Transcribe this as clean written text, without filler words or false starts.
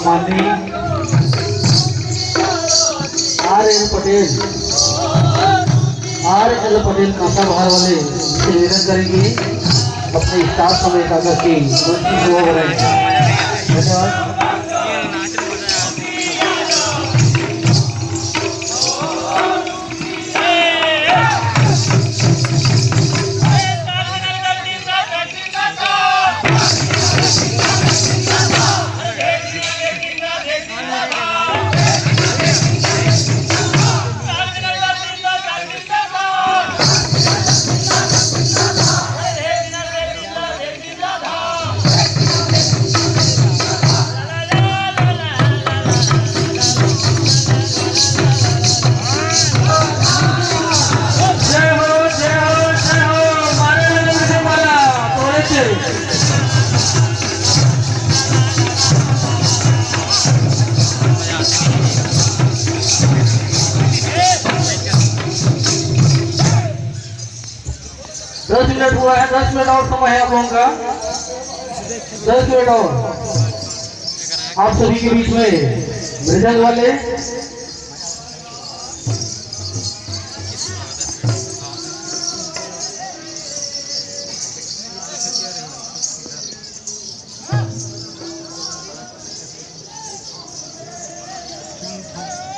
माननीय आर.एन. पटेल कांसा बाहर वाले निवेदन करेंगे अपने स्टाफ समेत आकर के मंच की शोभा बढ़ाएंगे। धन्यवाद। दस मिनट हुआ है, 10 मिनट और समय है आप लोगों का, 10 मिनट और। आप सभी के बीच में मृदंग वाले Thank you.